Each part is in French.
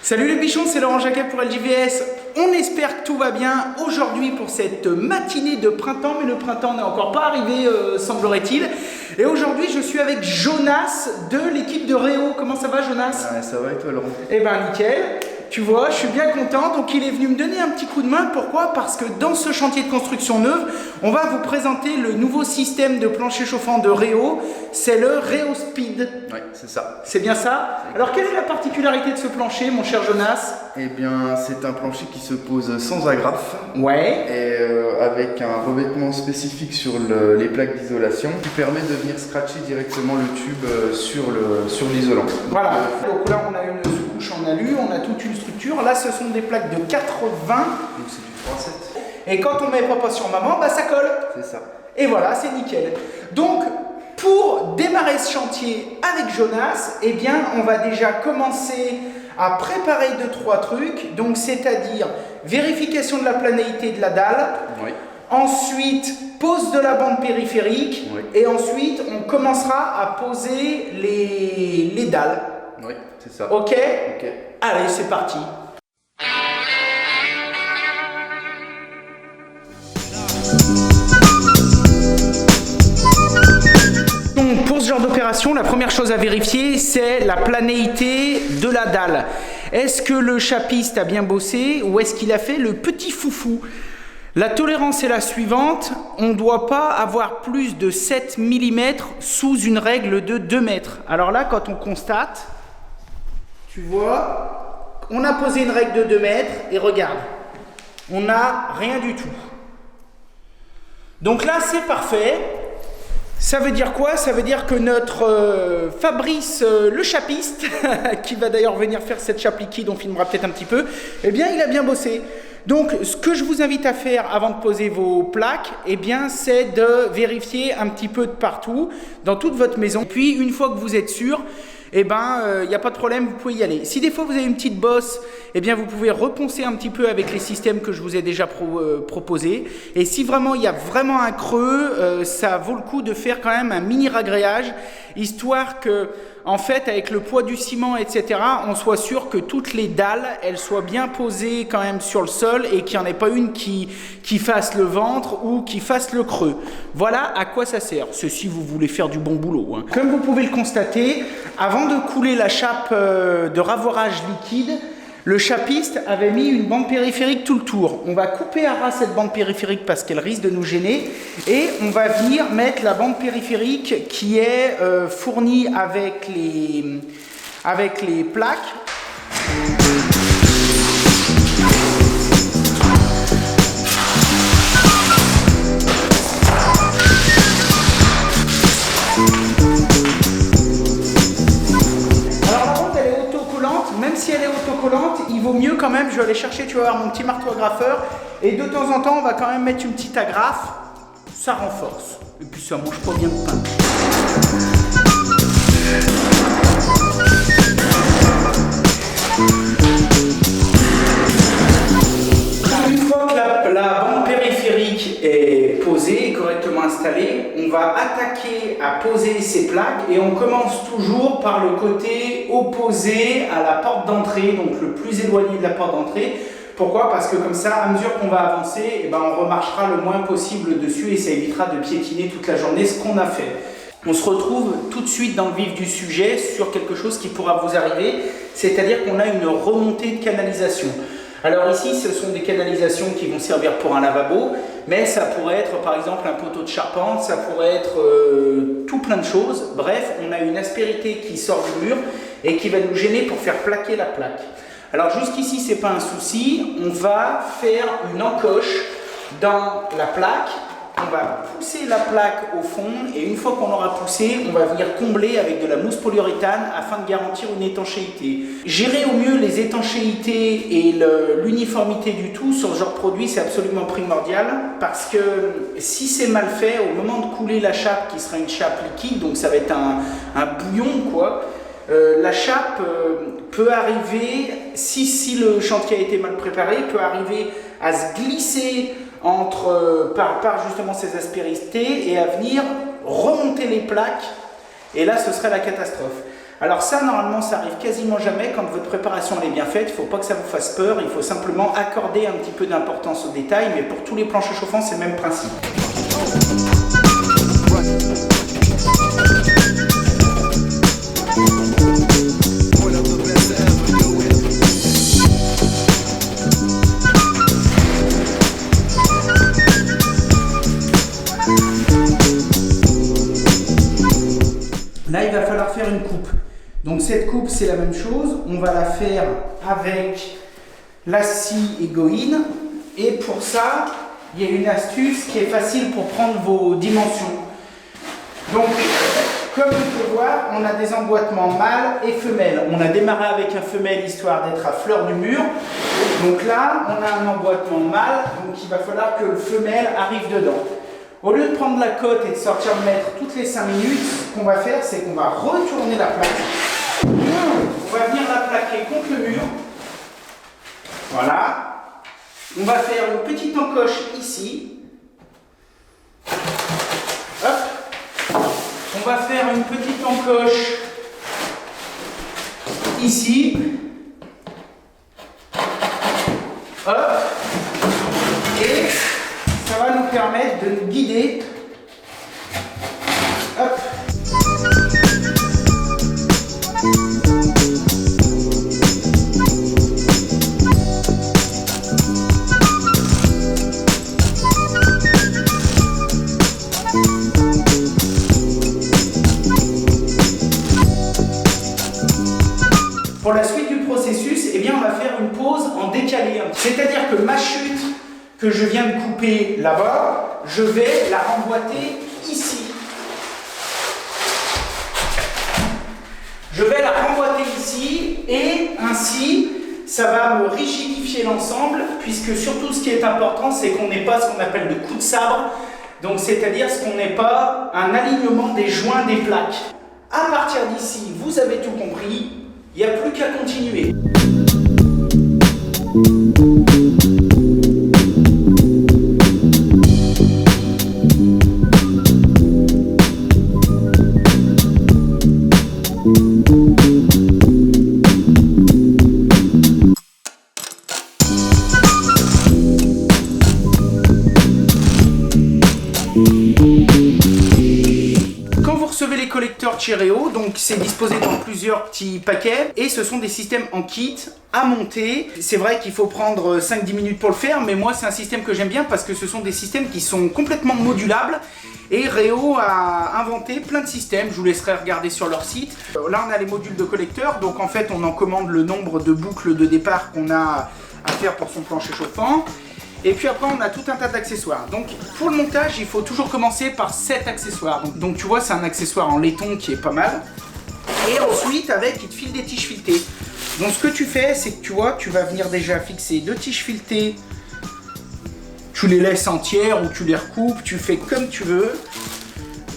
Salut les bichons, c'est Laurent Jacquet pour LJVS. On espère que tout va bien aujourd'hui pour cette matinée de printemps, mais le printemps n'est encore pas arrivé, semblerait-il. Et aujourd'hui, je suis avec Jonas de l'équipe de Réo. Comment ça va, Jonas? Ça va et toi, Laurent? Eh ben nickel. Tu vois, je suis bien content. Donc il est venu me donner un petit coup de main. Pourquoi? Parce que dans ce chantier de construction neuve, on va vous présenter le nouveau système de plancher chauffant de Réo. C'est le Réo Speed. Oui, c'est ça. C'est bien ça? Alors quelle est la particularité de ce plancher, mon cher Jonas? Eh bien, c'est un plancher qui se pose sans agrafe. Ouais. Et avec un revêtement spécifique sur les plaques d'isolation qui permet de venir scratcher directement le tube sur l'isolant. Voilà. Donc là, on a une sous-couche en alu, on a toute une structure. Là, ce sont des plaques de 80. Donc c'est du 3,7. Et quand on met pas sur maman, bah ça colle. C'est ça. Et voilà, c'est nickel. Donc, pour démarrer ce chantier avec Jonas, eh bien, on va déjà commencer à préparer 2-3 trucs. Donc, c'est-à-dire vérification de la planéité de la dalle. Oui. Ensuite, pose de la bande périphérique. Oui. Et ensuite, on commencera à poser les dalles. Oui, c'est ça. Ok? Ok. Allez, c'est parti. Donc, pour ce genre d'opération, la première chose à vérifier, c'est la planéité de la dalle. Est-ce que le chapiste a bien bossé ou est-ce qu'il a fait le petit foufou? La tolérance est la suivante, on ne doit pas avoir plus de 7 mm sous une règle de 2 mètres. Alors là, quand on constate, tu vois, on a posé une règle de 2 mètres et regarde, on n'a rien du tout. Donc là, c'est parfait. Ça veut dire quoi? Ça veut dire que notre Fabrice, le chapiste, qui va d'ailleurs venir faire cette chape liquide, on filmera peut-être un petit peu, eh bien, il a bien bossé. Donc, ce que je vous invite à faire avant de poser vos plaques, eh bien, c'est de vérifier un petit peu de partout, dans toute votre maison. Puis, une fois que vous êtes sûr, eh ben, il n'y a pas de problème, vous pouvez y aller. Si des fois vous avez une petite bosse, eh bien, vous pouvez reponcer un petit peu avec les systèmes que je vous ai déjà proposés. Et si vraiment il y a vraiment un creux, ça vaut le coup de faire quand même un mini ragréage, histoire que, en fait, avec le poids du ciment, etc., on soit sûr que toutes les dalles, elles soient bien posées quand même sur le sol et qu'il n'y en ait pas une qui fasse le ventre ou qui fasse le creux. Voilà à quoi ça sert. Ceci, vous voulez faire du bon boulot, hein. Comme vous pouvez le constater, avant de couler la chape de ravorage liquide, le chapiste avait mis une bande périphérique tout le tour. On va couper à ras cette bande périphérique parce qu'elle risque de nous gêner et on va venir mettre la bande périphérique qui est fournie avec les plaques. Même si elle est autocollante, il vaut mieux quand même, je vais aller chercher, tu vas voir, mon petit marteau agrafeur, et de temps en temps, on va quand même mettre une petite agrafe, ça renforce, et puis ça mange pas bien de pain. Une fois que la bande périphérique est posée, correctement installée, on va attaquer à poser ces plaques et on commence toujours par le côté opposé à la porte d'entrée, donc le plus éloigné de la porte d'entrée. Pourquoi? Parce que comme ça, à mesure qu'on va avancer, eh ben, on remarchera le moins possible dessus et ça évitera de piétiner toute la journée ce qu'on a fait. On se retrouve tout de suite dans le vif du sujet sur quelque chose qui pourra vous arriver, c'est-à-dire qu'on a une remontée de canalisation. Alors ici, ce sont des canalisations qui vont servir pour un lavabo, mais ça pourrait être par exemple un poteau de charpente, ça pourrait être tout plein de choses. Bref, on a une aspérité qui sort du mur et qui va nous gêner pour faire plaquer la plaque. Alors jusqu'ici, c'est pas un souci, on va faire une encoche dans la plaque. On va pousser la plaque au fond et une fois qu'on aura poussé, on va venir combler avec de la mousse polyuréthane afin de garantir une étanchéité. Gérer au mieux les étanchéités et l'uniformité du tout sur ce genre de produit, c'est absolument primordial parce que si c'est mal fait, au moment de couler la chape qui sera une chape liquide, donc ça va être un bouillon quoi, la chape peut arriver, si le chantier a été mal préparé, peut arriver à se glisser par justement ces aspérités et à venir remonter les plaques et là ce serait la catastrophe. Alors ça, normalement, ça arrive quasiment jamais quand votre préparation elle est bien faite. Il ne faut pas que ça vous fasse peur, il faut simplement accorder un petit peu d'importance aux détails, mais pour tous les planchers chauffants, c'est le même principe. Là, il va falloir faire une coupe. Donc cette coupe, c'est la même chose. On va la faire avec la scie Egoin. Et pour ça, il y a une astuce qui est facile pour prendre vos dimensions. Donc, comme on peut voir, on a des emboîtements mâles et femelles. On a démarré avec un femelle histoire d'être à fleur du mur. Donc là, on a un emboîtement mâle. Donc il va falloir que le femelle arrive dedans. Au lieu de prendre la cote et de sortir le mètre toutes les 5 minutes, ce qu'on va faire, c'est qu'on va retourner la plaque. On va venir la plaquer contre le mur. Voilà. On va faire une petite encoche ici. Hop. On va faire une petite encoche ici. Hop. Et ça va nous permettre de nous guider. Hop. Pour la suite du processus, eh bien, on va faire une pause en décalé. C'est-à-dire que ma chute que je viens de couper là-bas, je vais la remboîter ici. Je vais la remboîter ici et ainsi, ça va me rigidifier l'ensemble puisque surtout ce qui est important, c'est qu'on n'ait pas ce qu'on appelle le coup de sabre. Donc c'est-à-dire ce qu'on n'ait pas un alignement des joints des plaques. À partir d'ici, vous avez tout compris, il n'y a plus qu'à continuer. Les collecteurs Chereo, donc c'est disposé dans plusieurs petits paquets et ce sont des systèmes en kit à monter. C'est vrai qu'il faut prendre 5-10 minutes pour le faire, mais moi c'est un système que j'aime bien parce que ce sont des systèmes qui sont complètement modulables et Reo a inventé plein de systèmes, je vous laisserai regarder sur leur site. Là on a les modules de collecteur, donc en fait on en commande le nombre de boucles de départ qu'on a à faire pour son plancher chauffant. Et puis après on a tout un tas d'accessoires. Donc pour le montage il faut toujours commencer par 7 accessoires. Donc tu vois c'est un accessoire en laiton qui est pas mal. Et ensuite avec il te file des tiges filetées. Donc ce que tu fais c'est que tu vois tu vas venir déjà fixer 2 tiges filetées. Tu les laisses entières ou tu les recoupes, tu fais comme tu veux.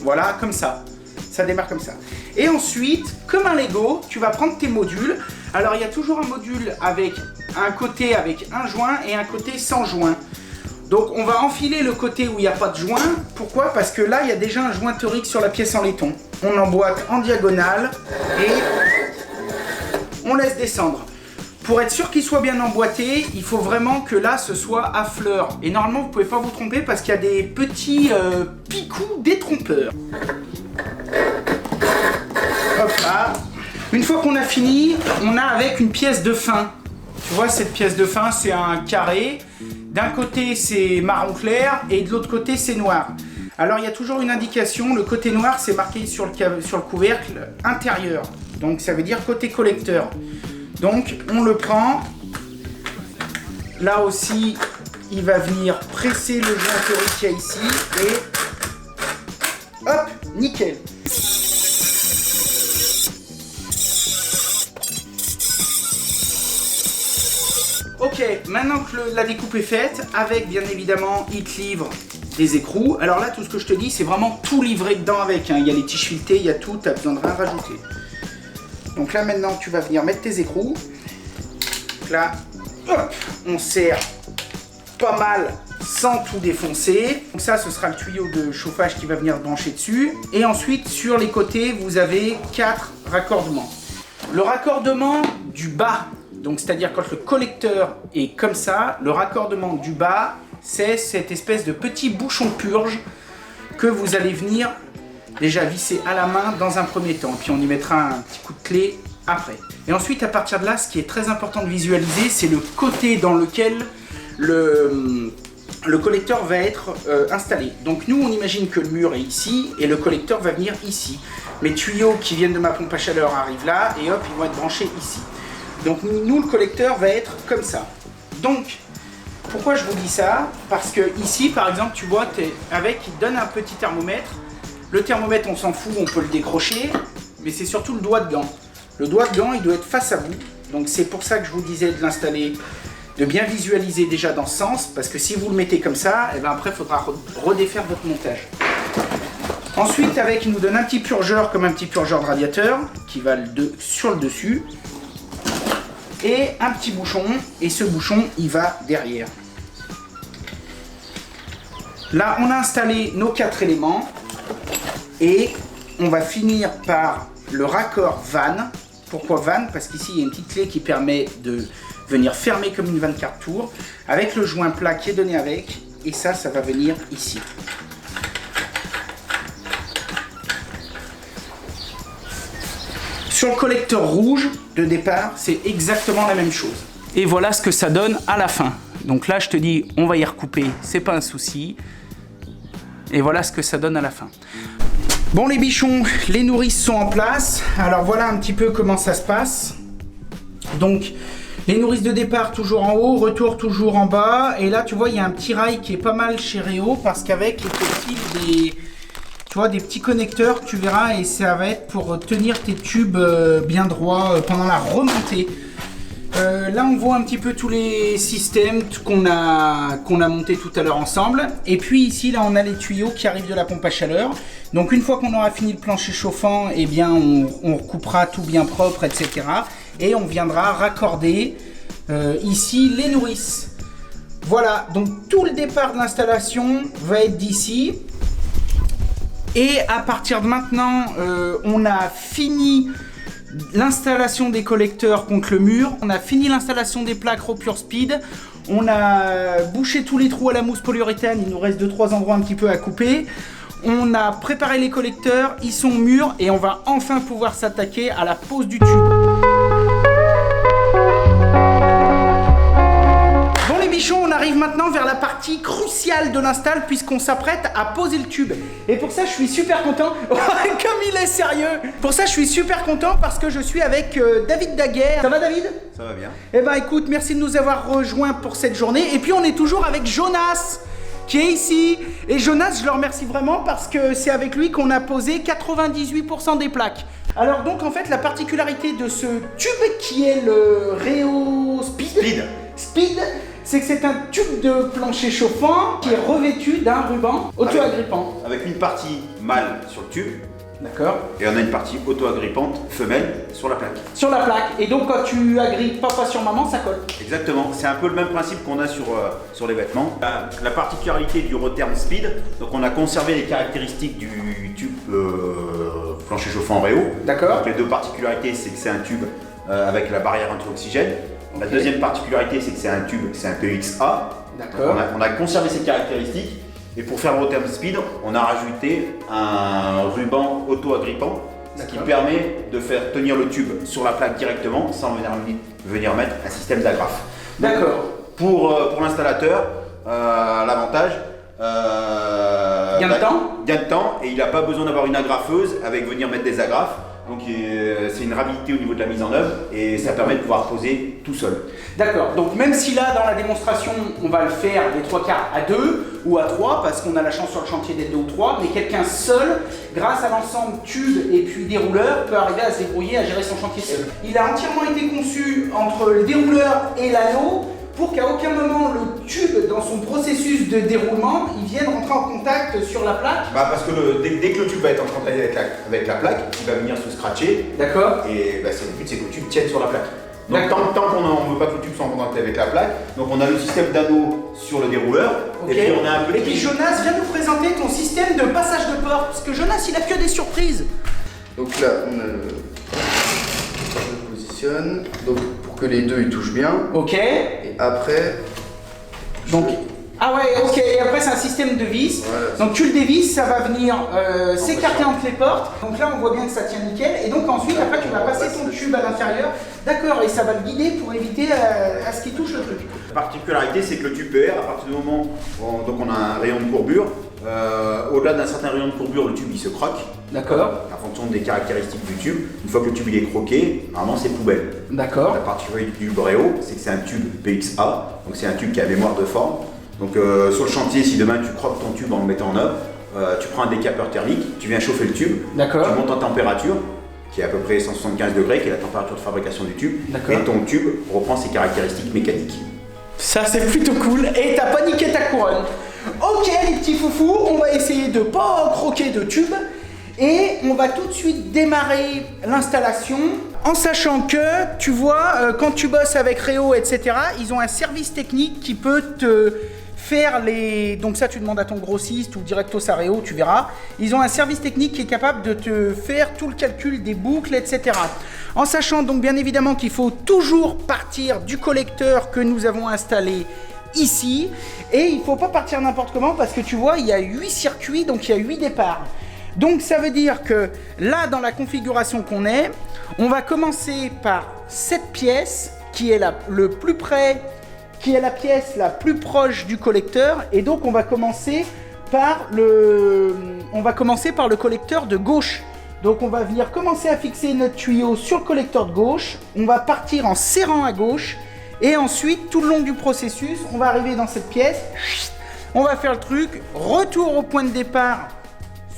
Voilà comme ça. Ça démarre comme ça. Et ensuite, comme un Lego, tu vas prendre tes modules. Alors, il y a toujours un module avec un côté avec un joint et un côté sans joint. Donc, on va enfiler le côté où il n'y a pas de joint. Pourquoi? Parce que là, il y a déjà un joint torique sur la pièce en laiton. On emboîte en diagonale et on laisse descendre. Pour être sûr qu'il soit bien emboîté, il faut vraiment que là, ce soit à fleur. Et normalement, vous ne pouvez pas vous tromper parce qu'il y a des petits picous détrompeurs. Hop là. Une fois qu'on a fini, on a avec une pièce de fin. Tu vois, cette pièce de fin, c'est un carré. D'un côté, c'est marron clair et de l'autre côté, c'est noir. Alors, il y a toujours une indication. Le côté noir, c'est marqué sur le couvercle intérieur. Donc, ça veut dire côté collecteur. Donc, on le prend. Là aussi, il va venir presser le joint torique qu'il y a ici. Et hop, nickel. Ok, maintenant que la découpe est faite, avec bien évidemment, il te livre des écrous. Alors là, tout ce que je te dis, c'est vraiment tout livré dedans avec. Hein. Il y a les tiges filetées, il y a tout, tu n'as besoin de rien rajouter. Donc là, maintenant, tu vas venir mettre tes écrous. Donc là, hop, on serre pas mal sans tout défoncer. Donc ça, ce sera le tuyau de chauffage qui va venir brancher dessus. Et ensuite, sur les côtés, vous avez 4 raccordement. Le raccordement du bas, donc c'est-à-dire quand le collecteur est comme ça, le raccordement du bas, c'est cette espèce de petit bouchon purge que vous allez venir déjà visser à la main dans un premier temps. Puis on y mettra un petit coup de clé après. Et ensuite, à partir de là, ce qui est très important de visualiser, c'est le côté dans lequel le collecteur va être installé. Donc nous, on imagine que le mur est ici et le collecteur va venir ici. Mes tuyaux qui viennent de ma pompe à chaleur arrivent là et hop, ils vont être branchés ici. Donc nous, le collecteur va être comme ça. Donc, pourquoi je vous dis ça? Parce que ici, par exemple, tu vois, il donne un petit thermomètre. Le thermomètre, on s'en fout, on peut le décrocher, mais c'est surtout le doigt de gant. Le doigt de gant, il doit être face à vous. Donc c'est pour ça que je vous disais de l'installer, de bien visualiser déjà dans ce sens, parce que si vous le mettez comme ça, et ben après, il faudra redéfaire votre montage. Ensuite, il nous donne un petit purgeur, comme un petit purgeur de radiateur, qui va sur le dessus. Et un petit bouchon, et ce bouchon, il va derrière. Là, on a installé nos 4 éléments. Et on va finir par le raccord vanne. Pourquoi vanne? Parce qu'ici il y a une petite clé qui permet de venir fermer comme une 24 tours avec le joint plat qui est donné avec, et ça va venir ici. Sur le collecteur rouge de départ, c'est exactement la même chose. Et voilà ce que ça donne à la fin. Donc là je te dis, on va y recouper, c'est pas un souci. Et voilà ce que ça donne à la fin. Bon les bichons, les nourrices sont en place. Alors voilà un petit peu comment ça se passe. Donc les nourrices de départ toujours en haut, retour toujours en bas. Et là tu vois il y a un petit rail qui est pas mal chez Réo parce qu'avec il te file des petits connecteurs, tu verras, et ça va être pour tenir tes tubes bien droits pendant la remontée. Là on voit un petit peu tous les systèmes qu'on a monté tout à l'heure ensemble. Et puis ici là on a les tuyaux qui arrivent de la pompe à chaleur. Donc une fois qu'on aura fini le plancher chauffant, eh bien on recoupera tout bien propre, etc. Et on viendra raccorder ici les nourrices. Voilà, donc tout le départ de l'installation va être d'ici. Et à partir de maintenant, on a fini l'installation des collecteurs contre le mur, on a fini l'installation des plaques Raw Pure Speed, on a bouché tous les trous à la mousse polyuréthane, il nous reste 2-3 endroits un petit peu à couper. On a préparé les collecteurs, ils sont mûrs et on va enfin pouvoir s'attaquer à la pose du tube. Bon les bichons, on arrive maintenant vers la partie cruciale de l'install puisqu'on s'apprête à poser le tube. Et pour ça je suis super content, comme il est sérieux. Pour ça je suis super content parce que je suis avec David Daguerre. Ça va David? Ça va bien. Eh ben écoute, merci de nous avoir rejoints pour cette journée. Et puis on est toujours avec Jonas qui est ici. Et Jonas, je le remercie vraiment parce que c'est avec lui qu'on a posé 98% des plaques. Alors donc en fait la particularité de ce tube qui est le Réo Speed, c'est que c'est un tube de plancher chauffant qui est revêtu d'un ruban auto-agrippant. Avec une partie mâle sur le tube. D'accord. Et on a une partie auto-agrippante femelle sur la plaque. Sur la plaque. Et donc quand tu agrippes papa sur maman, ça colle. Exactement. C'est un peu le même principe qu'on a sur les vêtements. La particularité du Rotherm Speed, donc on a conservé les caractéristiques du tube plancher chauffant Réo. D'accord. Donc les deux particularités, c'est que c'est un tube avec la barrière anti-oxygène. La deuxième particularité, c'est que c'est un tube, c'est un PXA. D'accord. On a conservé ces caractéristiques. Et pour faire le Rotherm Speed, on a rajouté un ruban auto-agrippant, ce qui permet de faire tenir le tube sur la plaque directement sans venir mettre un système d'agrafe. D'accord. Pour l'installateur, l'avantage, gain de temps, et il n'a pas besoin d'avoir une agrafeuse avec venir mettre des agrafes. Donc c'est une rapidité au niveau de la mise en œuvre et ça permet de pouvoir poser tout seul. D'accord, donc même si là dans la démonstration on va le faire les 3 quarts à 2 ou à 3 parce qu'on a la chance sur le chantier d'être 2 ou 3, mais quelqu'un seul, grâce à l'ensemble tube et puis dérouleur, peut arriver à se débrouiller, à gérer son chantier seul. Il a entièrement été conçu entre le dérouleur et l'anneau pour qu'à aucun moment le tube dans son processus de déroulement il vienne rentrer en contact sur la plaque. Parce que dès que le tube va être en contact avec la plaque, il va venir se scratcher. D'accord. Et le but c'est que le tube tienne sur la plaque. Donc tant qu'on ne veut pas que le tube soit en contact avec la plaque, donc on a le système d'anneau sur le dérouleur. Okay. Et puis on a un petit... Et puis Jonas, viens nous présenter ton système de passage de porte, parce que Jonas il a que des surprises. Donc là on a positionne donc pour que les deux ils touchent bien. Ok. Et après. Donc. Ah ouais, ok, et après c'est un système de vis. Voilà. Donc tu le dévisses, ça va venir s'écarter entre les portes. Donc là on voit bien que ça tient nickel. Et donc ensuite, après tu vas passer ton tube à l'intérieur. D'accord, et ça va le guider pour éviter à ce qu'il touche le truc. La particularité, c'est que le tube PR, à partir du moment où donc on a un rayon de courbure, au-delà d'un certain rayon de courbure, le tube il se croque. D'accord. En fonction des caractéristiques du tube. Une fois que le tube il est croqué, normalement c'est poubelle. D'accord. La particularité du Bréau, c'est que c'est un tube PXA, donc c'est un tube qui a mémoire de forme. Donc sur le chantier, si demain tu croques ton tube en le mettant en œuvre, tu prends un décapeur thermique, tu viens chauffer le tube, tu montes en température, qui est à peu près 175 degrés, qui est la température de fabrication du tube, et ton tube reprend ses caractéristiques mécaniques. Ça c'est plutôt cool, et t'as pas niqué ta couronne. Ok les petits foufous, on va essayer de pas croquer de tube, et on va tout de suite démarrer l'installation. En sachant que, tu vois, quand tu bosses avec Réo, etc., ils ont un service technique qui peut te faire les... Donc ça, tu demandes à ton grossiste ou directos à Réo, tu verras. Ils ont un service technique qui est capable de te faire tout le calcul des boucles, etc. En sachant donc bien évidemment qu'il faut toujours partir du collecteur que nous avons installé ici. Et il ne faut pas partir n'importe comment parce que tu vois, il y a 8 circuits, donc il y a 8 départs. Donc ça veut dire que là, dans la configuration qu'on est, on va commencer par cette pièce qui est le plus près, qui est la pièce la plus proche du collecteur, et donc on va commencer par le collecteur de gauche. Donc on va venir commencer à fixer notre tuyau sur le collecteur de gauche, on va partir en serrant à gauche, et ensuite tout le long du processus, on va arriver dans cette pièce, on va faire le truc, retour au point de départ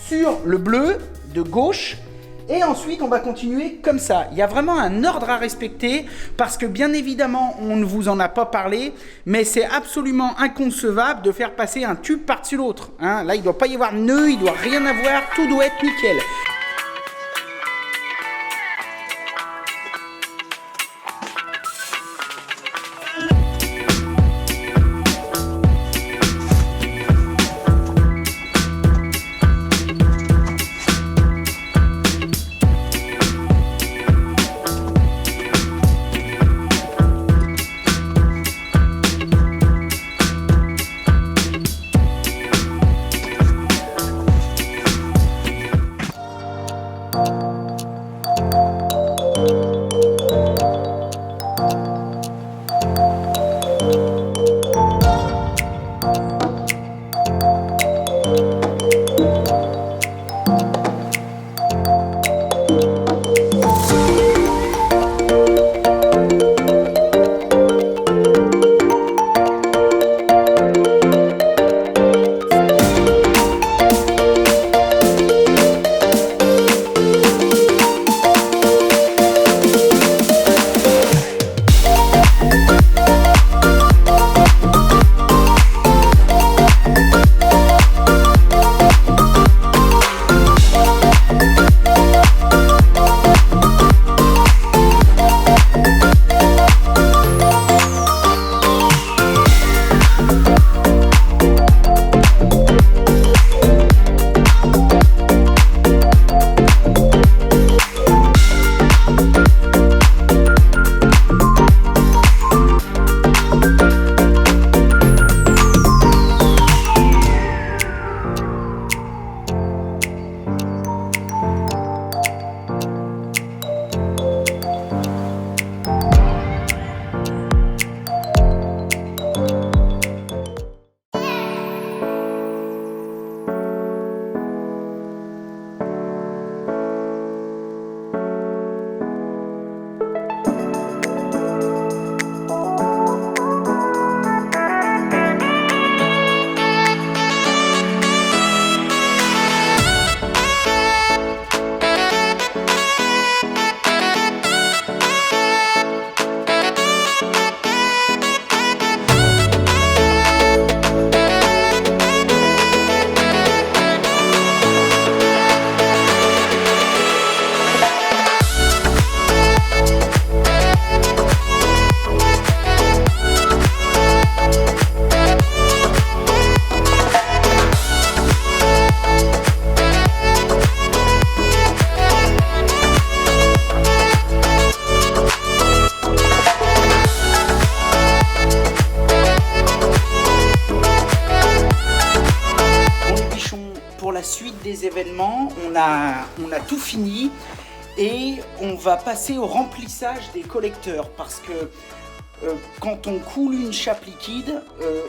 sur le bleu de gauche, et ensuite on va continuer comme ça. Il y a vraiment un ordre à respecter parce que bien évidemment on ne vous en a pas parlé, mais c'est absolument inconcevable de faire passer un tube par-dessus l'autre, hein. Là il ne doit pas y avoir de nœud, il ne doit rien avoir, tout doit être nickel. suite des événements, on a tout fini et on va passer au remplissage des collecteurs parce que quand on coule une chape liquide,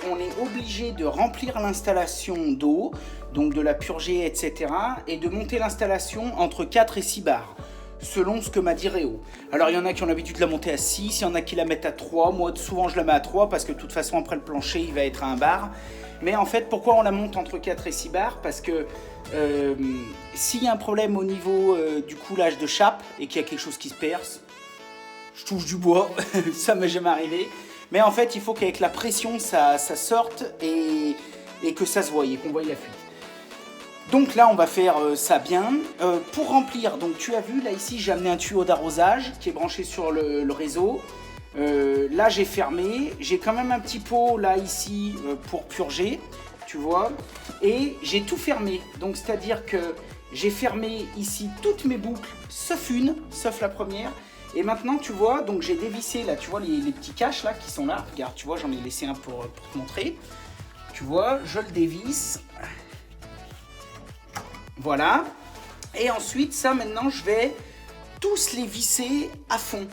on est obligé de remplir l'installation d'eau, donc de la purger, etc. et de monter l'installation entre 4 et 6 bars, selon ce que m'a dit Réo. Alors il y en a qui ont l'habitude de la monter à 6, il y en a qui la mettent à 3, moi souvent je la mets à 3 parce que de toute façon après le plancher il va être à 1 bar. Mais en fait pourquoi on la monte entre 4 et 6 bars? Parce que s'il y a un problème au niveau du coulage de chape et qu'il y a quelque chose qui se perce, je touche du bois, ça m'est jamais arrivé. Mais en fait, il faut qu'avec la pression, ça sorte et que ça se voie, et qu'on voie la fuite. Donc là, on va faire ça bien. Pour remplir, donc tu as vu, là ici, j'ai amené un tuyau d'arrosage qui est branché sur le réseau. Là, j'ai fermé. J'ai quand même un petit pot, là, ici, pour purger, tu vois. Et j'ai tout fermé. Donc, c'est-à-dire que j'ai fermé ici toutes mes boucles, sauf une, sauf la première. Et maintenant, tu vois, donc j'ai dévissé, là, tu vois, les petits caches, là, qui sont là. Regarde, tu vois, j'en ai laissé un pour te montrer. Tu vois, je le dévisse. Voilà. Et ensuite, ça, maintenant, je vais tous les visser à fond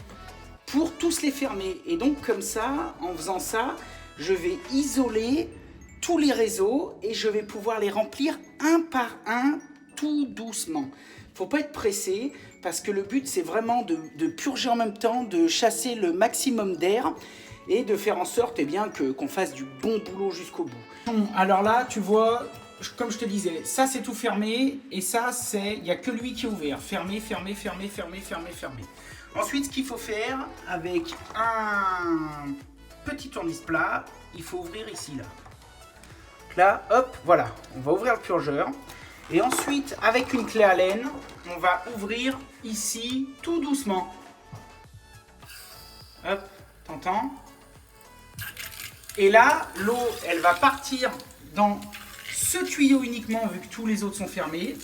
pour tous les fermer. Et donc, comme ça, en faisant ça, je vais isoler tous les réseaux et je vais pouvoir les remplir un par un, tout doucement. Faut pas être pressé parce que le but c'est vraiment de purger en même temps, de chasser le maximum d'air et de faire en sorte qu'on fasse du bon boulot jusqu'au bout. Bon, alors là tu vois, comme je te disais, ça c'est tout fermé et ça il n'y a que lui qui est ouvert. Fermé, fermé, fermé, fermé, fermé, fermé. Ensuite ce qu'il faut faire avec un petit tournevis plat, il faut ouvrir ici là. Là, hop, voilà, on va ouvrir le purgeur. Et ensuite, avec une clé Allen, on va ouvrir ici tout doucement. Hop, t'entends? Et là, l'eau, elle va partir dans ce tuyau uniquement, vu que tous les autres sont fermés.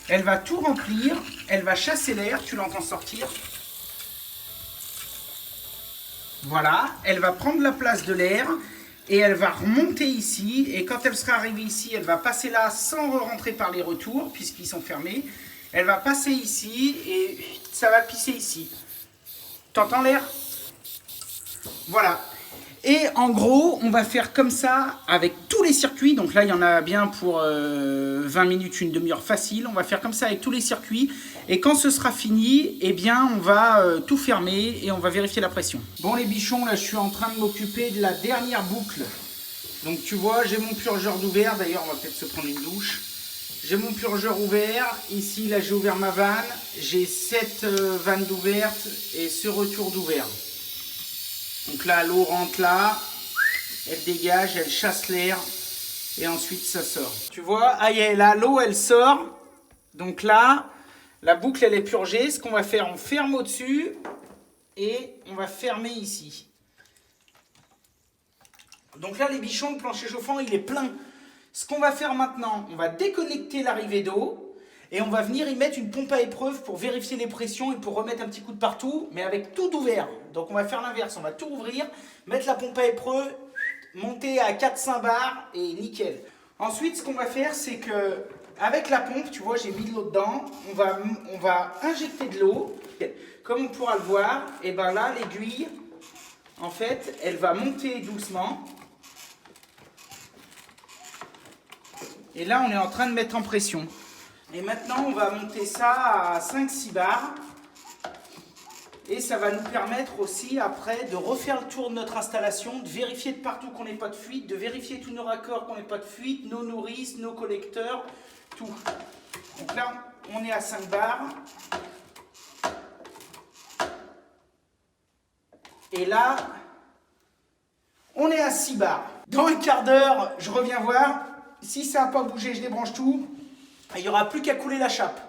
Elle va tout remplir, elle va chasser l'air, tu l'entends sortir. Voilà, elle va prendre la place de l'air. Et elle va remonter ici, et quand elle sera arrivée ici, elle va passer là sans rentrer par les retours, puisqu'ils sont fermés. Elle va passer ici, et ça va pisser ici. T'entends l'air? Voilà. Et en gros, on va faire comme ça avec tous les circuits. Donc là, il y en a bien pour 20 minutes, une demi-heure facile. On va faire comme ça avec tous les circuits. Et quand ce sera fini, eh bien, on va tout fermer et on va vérifier la pression. Bon, les bichons, là, je suis en train de m'occuper de la dernière boucle. Donc, tu vois, j'ai mon purgeur d'ouvert. D'ailleurs, on va peut-être se prendre une douche. J'ai mon purgeur ouvert. Ici, là, j'ai ouvert ma vanne. J'ai 7 vannes d'ouvertes et ce retour d'ouvert. Donc là, l'eau rentre là, elle dégage, elle chasse l'air et ensuite ça sort. Tu vois, ah, là, l'eau, elle sort. Donc là, la boucle, elle est purgée. Ce qu'on va faire, on ferme au-dessus et on va fermer ici. Donc là, les bichons, le plancher chauffant, il est plein. Ce qu'on va faire maintenant, on va déconnecter l'arrivée d'eau. Et on va venir y mettre une pompe à épreuve pour vérifier les pressions et pour remettre un petit coup de partout, mais avec tout ouvert. Donc on va faire l'inverse, on va tout ouvrir, mettre la pompe à épreuve, monter à 4-5 bars et nickel. Ensuite, ce qu'on va faire, c'est que avec la pompe, tu vois, j'ai mis de l'eau dedans, on va injecter de l'eau. Comme on pourra le voir, et ben là, l'aiguille, en fait, elle va monter doucement. Et là, on est en train de mettre en pression. Et maintenant, on va monter ça à 5-6 bars. Et ça va nous permettre aussi, après, de refaire le tour de notre installation, de vérifier de partout qu'on n'ait pas de fuite, de vérifier tous nos raccords qu'on n'ait pas de fuite, nos nourrices, nos collecteurs, tout. Donc là, on est à 5 bars. Et là, on est à 6 bars. Dans un quart d'heure, je reviens voir. Si ça n'a pas bougé, je débranche tout. Il n'y aura plus qu'à couler la chape.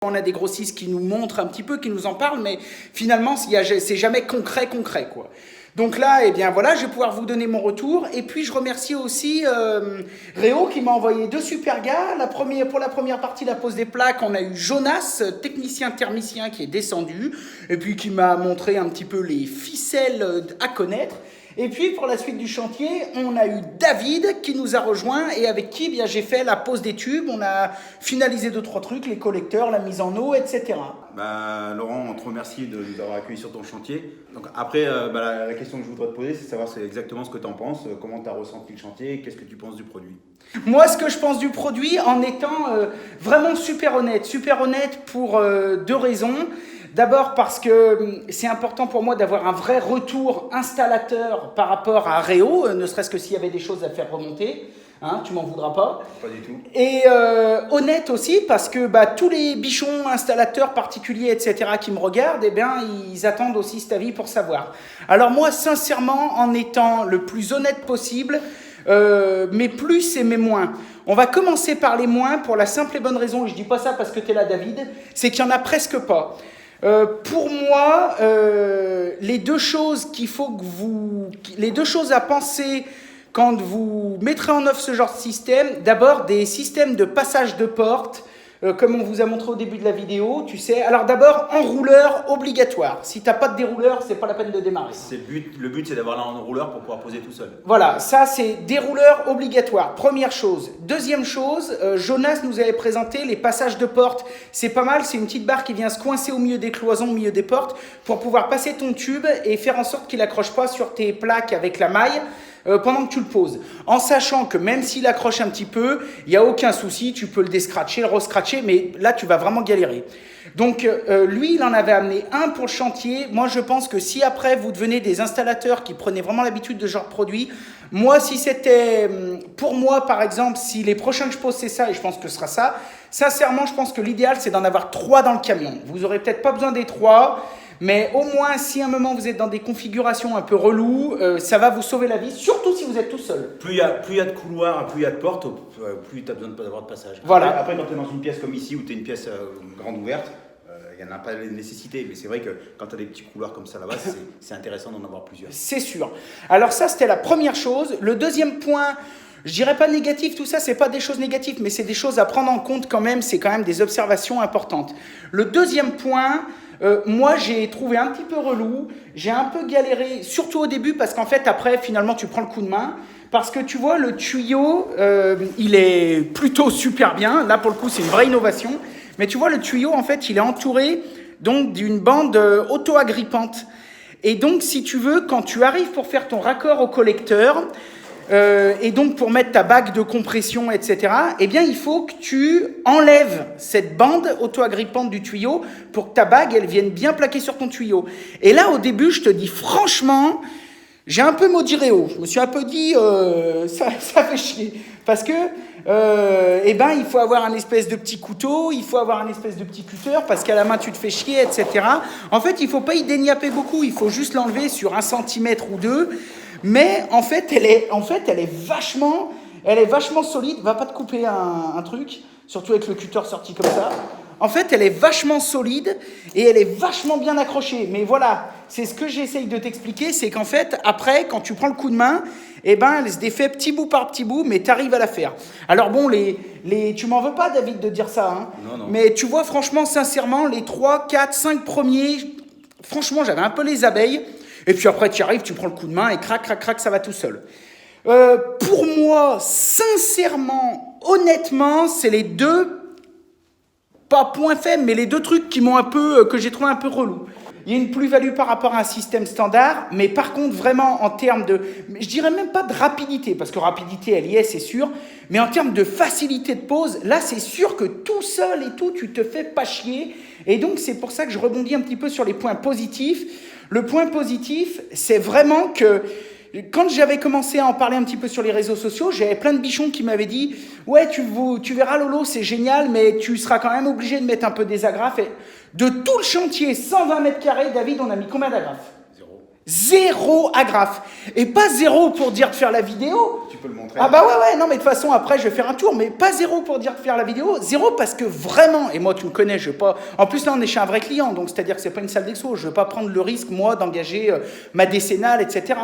On a des grossistes qui nous montrent un petit peu, qui nous en parlent, mais finalement, c'est jamais concret, quoi. Donc là, eh bien voilà, je vais pouvoir vous donner mon retour. Et puis, je remercie aussi Réo qui m'a envoyé 2 super gars. Pour la première partie, la pose des plaques, on a eu Jonas, technicien thermicien, qui est descendu. Et puis, qui m'a montré un petit peu les ficelles à connaître. Et puis pour la suite du chantier, on a eu David qui nous a rejoint et avec qui bien, j'ai fait la pose des tubes. On a finalisé 2-3 trucs, les collecteurs, la mise en eau, etc. Laurent, on te remercie de nous avoir accueillis sur ton chantier. Donc après, la question que je voudrais te poser, c'est de savoir exactement ce que tu en penses, comment tu as ressenti le chantier, qu'est-ce que tu penses du produit? Moi, ce que je pense du produit, en étant vraiment super honnête pour 2 raisons. D'abord parce que c'est important pour moi d'avoir un vrai retour installateur par rapport à Réo, ne serait-ce que s'il y avait des choses à faire remonter. Hein, tu m'en voudras pas. Pas du tout. Et honnête aussi parce que tous les bichons, installateurs particuliers, etc. qui me regardent, eh bien, ils attendent aussi cet avis pour savoir. Alors moi, sincèrement, en étant le plus honnête possible, mes plus et mes moins. On va commencer par les moins pour la simple et bonne raison, et je dis pas ça parce que tu es là, David, c'est qu'il y en a presque pas. Pour moi, les 2 choses les 2 choses à penser quand vous mettrez en œuvre ce genre de système, d'abord des systèmes de passage de porte, comme on vous a montré au début de la vidéo, tu sais. Alors d'abord, enrouleur obligatoire. Si tu n'as pas de dérouleur, c'est pas la peine de démarrer. Le but, c'est d'avoir un enrouleur pour pouvoir poser tout seul. Voilà, ça c'est dérouleur obligatoire, première chose. Deuxième chose, Jonas nous avait présenté les passages de porte. C'est pas mal, c'est une petite barre qui vient se coincer au milieu des cloisons, au milieu des portes, pour pouvoir passer ton tube et faire en sorte qu'il n'accroche pas sur tes plaques avec la maille. Pendant que tu le poses, en sachant que même s'il accroche un petit peu, il n'y a aucun souci, tu peux le descratcher, le rescratcher, mais là tu vas vraiment galérer. Donc lui, il en avait amené un pour le chantier. Moi, je pense que si après vous devenez des installateurs qui prenaient vraiment l'habitude de ce genre de produit, moi, si c'était pour moi par exemple, si les prochains que je pose c'est ça, et je pense que ce sera ça, sincèrement, je pense que l'idéal c'est d'en avoir 3 dans le camion. Vous n'aurez peut-être pas besoin des 3. Mais au moins, si à un moment vous êtes dans des configurations un peu reloues, ça va vous sauver la vie, surtout si vous êtes tout seul. Plus il y a de couloirs, plus il y a de portes, plus tu as besoin d'avoir de passage. Voilà. Après, quand tu es dans une pièce comme ici, où tu es une pièce grande ouverte, il n'y en a pas la nécessité. Mais c'est vrai que quand tu as des petits couloirs comme ça là-bas, c'est intéressant d'en avoir plusieurs. C'est sûr. Alors ça, c'était la première chose. Le deuxième point, je dirais pas négatif, tout ça, c'est pas des choses négatives, mais c'est des choses à prendre en compte quand même, c'est quand même des observations importantes. Le deuxième point... moi, j'ai trouvé un petit peu relou, j'ai un peu galéré, surtout au début, parce qu'en fait, après, finalement, tu prends le coup de main, parce que tu vois, le tuyau, il est plutôt super bien, là, pour le coup, c'est une vraie innovation, mais tu vois, le tuyau, en fait, il est entouré, donc, d'une bande auto-agrippante, et donc, si tu veux, quand tu arrives pour faire ton raccord au collecteur, et donc pour mettre ta bague de compression, etc., eh bien, il faut que tu enlèves cette bande auto-agrippante du tuyau pour que ta bague, elle vienne bien plaquer sur ton tuyau. Et là, au début, je te dis franchement, j'ai un peu maudit Réo. Je me suis un peu dit, ça fait chier. Parce que, il faut avoir un espèce de petit couteau, il faut avoir un espèce de petit cutter, parce qu'à la main, tu te fais chier, etc. En fait, il ne faut pas y déniapper beaucoup, il faut juste l'enlever sur 1 centimètre ou 2. Mais en fait, elle est vachement solide. Va pas te couper un truc, surtout avec le cutter sorti comme ça. En fait, elle est vachement solide et elle est vachement bien accrochée. Mais voilà, c'est ce que j'essaye de t'expliquer, c'est qu'en fait, après, quand tu prends le coup de main, elle se défait petit bout par petit bout, mais tu arrives à la faire. Alors bon, tu m'en veux pas, David, de dire ça, hein. Non. Mais tu vois, franchement, sincèrement, les 3, 4, 5 premiers, franchement, j'avais un peu les abeilles. Et puis après, tu arrives, tu prends le coup de main et crac, ça va tout seul. Pour moi, sincèrement, honnêtement, c'est les 2, pas points faibles, mais les 2 trucs que j'ai trouvé un peu relou. Il y a une plus-value par rapport à un système standard, mais par contre, vraiment, en termes de... Je dirais même pas de rapidité, parce que rapidité, elle y est, c'est sûr, mais en termes de facilité de pose, là, c'est sûr que tout seul et tout, tu te fais pas chier. Et donc, c'est pour ça que je rebondis un petit peu sur les points positifs. Le point positif, c'est vraiment que quand j'avais commencé à en parler un petit peu sur les réseaux sociaux, j'avais plein de bichons qui m'avaient dit « Ouais, tu verras Lolo, c'est génial, mais tu seras quand même obligé de mettre un peu des agrafes. » Et de tout le chantier, 120 mètres carrés, David, on a mis combien d'agrafes ? 0 agrafe. Et pas 0 pour dire de faire la vidéo. Tu peux le montrer. Ah bah ouais, non mais de toute façon après je vais faire un tour, mais pas 0 pour dire de faire la vidéo. 0 parce que vraiment, et moi tu me connais, je vais pas... En plus là on est chez un vrai client, donc c'est-à-dire que c'est pas une salle d'expo, je vais pas prendre le risque moi d'engager ma décennale, etc.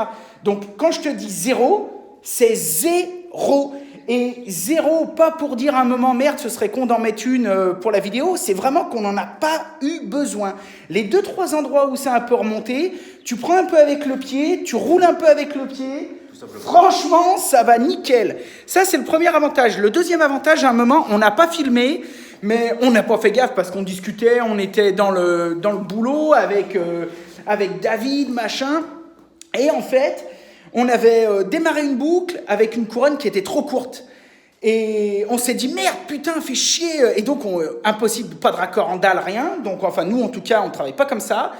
Donc quand je te dis 0, c'est 0. Et 0, pas pour dire un moment merde, ce serait con d'en mettre une pour la vidéo, c'est vraiment qu'on n'en a pas eu besoin. Les 2-3 endroits où c'est un peu remonté, tu prends un peu avec le pied, tu roules un peu avec le pied, franchement, ça va nickel. Ça, c'est le premier avantage. Le deuxième avantage, à un moment, on n'a pas filmé, mais on n'a pas fait gaffe parce qu'on discutait, on était dans le boulot avec David, machin, et en fait... On avait démarré une boucle avec une couronne qui était trop courte. Et on s'est dit, merde, putain, fait chier. Et donc, impossible, pas de raccord en dalle, rien. Donc, enfin, nous, en tout cas, on ne travaille pas comme ça.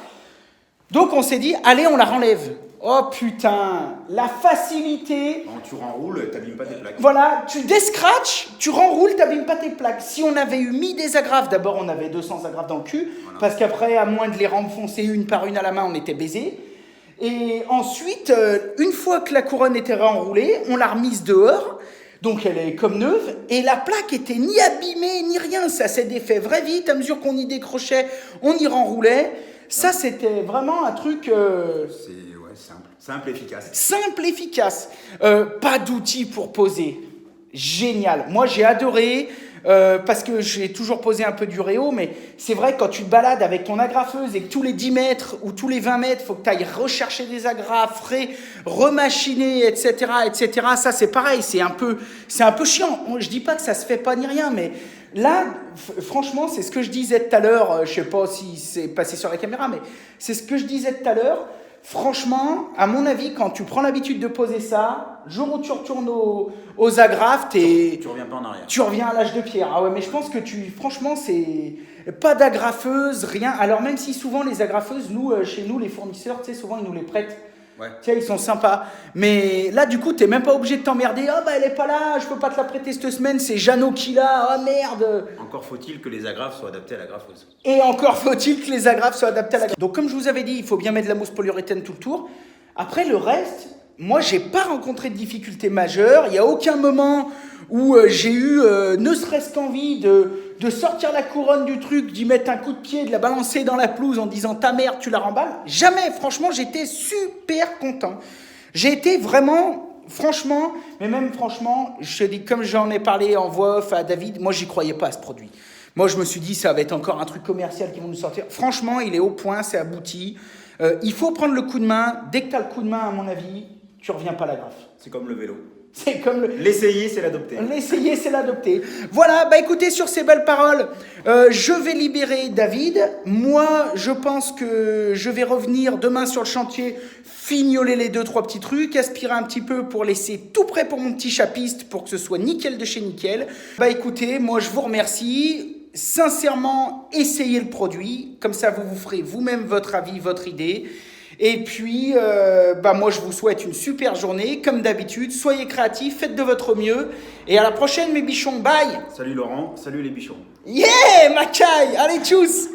Donc, on s'est dit, allez, on la renlève. Oh, putain, la facilité. Quand tu renroules, tu n'abîmes pas tes plaques. Voilà, tu descratches, tu renroules, tu n'abîmes pas tes plaques. Si on avait mis des agrafes, d'abord, on avait 200 agrafes dans le cul. Voilà. Parce qu'après, à moins de les renfoncer une par une à la main, on était baisés. Et ensuite, une fois que la couronne était renroulée, on l'a remise dehors, donc elle est comme neuve, et la plaque était ni abîmée ni rien, ça s'est défait vrai vite, à mesure qu'on y décrochait, on y renroulait. Ça, c'était vraiment un truc... C'est simple et efficace. Simple et efficace. Pas d'outils pour poser. Génial. Moi, j'ai adoré... parce que j'ai toujours posé un peu du réo, mais c'est vrai que quand tu te balades avec ton agrafeuse et que tous les 10 mètres ou tous les 20 mètres, il faut que tu ailles rechercher des agrafes, remachiner, etc., etc., ça c'est pareil, c'est un peu chiant. Je dis pas que ça se fait pas ni rien, mais là, franchement, c'est ce que je disais tout à l'heure, je sais pas si c'est passé sur la caméra, mais c'est ce que je disais tout à l'heure. Franchement, à mon avis, quand tu prends l'habitude de poser ça, le jour où tu retournes aux agrafes, tu reviens pas en arrière. Tu reviens à l'âge de pierre. Ah ouais, mais je pense que franchement, c'est pas d'agrafeuse, rien. Alors même si souvent les agrafeuses, chez nous, les fournisseurs, tu sais, souvent ils nous les prêtent. Ouais. Tu sais, ils sont sympas. Mais là, du coup, t'es même pas obligé de t'emmerder. Oh, bah, elle est pas là, je peux pas te la prêter cette semaine, c'est Jeannot qui l'a. Oh, merde. Encore faut-il que les agrafes soient adaptées à la graffeuse. Et encore faut-il que les agrafes soient adaptées à la graffeuse. Donc, comme je vous avais dit, il faut bien mettre de la mousse polyuréthane tout le tour. Après, le reste, moi, j'ai pas rencontré de difficultés majeures. Il n'y a aucun moment où j'ai eu ne serait-ce qu'envie de sortir la couronne du truc, d'y mettre un coup de pied, de la balancer dans la pelouse en disant ta merde, tu la remballes. Jamais, franchement, j'étais super content. J'ai été vraiment, franchement, mais même franchement, je dis, comme j'en ai parlé en voix off à David, moi, j'y croyais pas à ce produit. Moi, je me suis dit, ça va être encore un truc commercial qui vont nous sortir. Franchement, il est au point, c'est abouti. Il faut prendre le coup de main. Dès que tu as le coup de main, à mon avis, tu reviens pas à la graffe. C'est comme le vélo. C'est comme l'essayer, c'est l'adopter. L'essayer, c'est l'adopter. Voilà, bah écoutez, sur ces belles paroles, je vais libérer David. Moi, je pense que je vais revenir demain sur le chantier, fignoler les 2-3 petits trucs, aspirer un petit peu pour laisser tout prêt pour mon petit chapiste, pour que ce soit nickel de chez nickel. Bah écoutez, moi je vous remercie. Sincèrement, essayez le produit. Comme ça, vous ferez vous-même votre avis, votre idée. Et puis, moi, je vous souhaite une super journée. Comme d'habitude, soyez créatifs, faites de votre mieux. Et à la prochaine, mes bichons. Bye. Salut Laurent, salut les bichons. Yeah, Macaille. Allez, tchuss.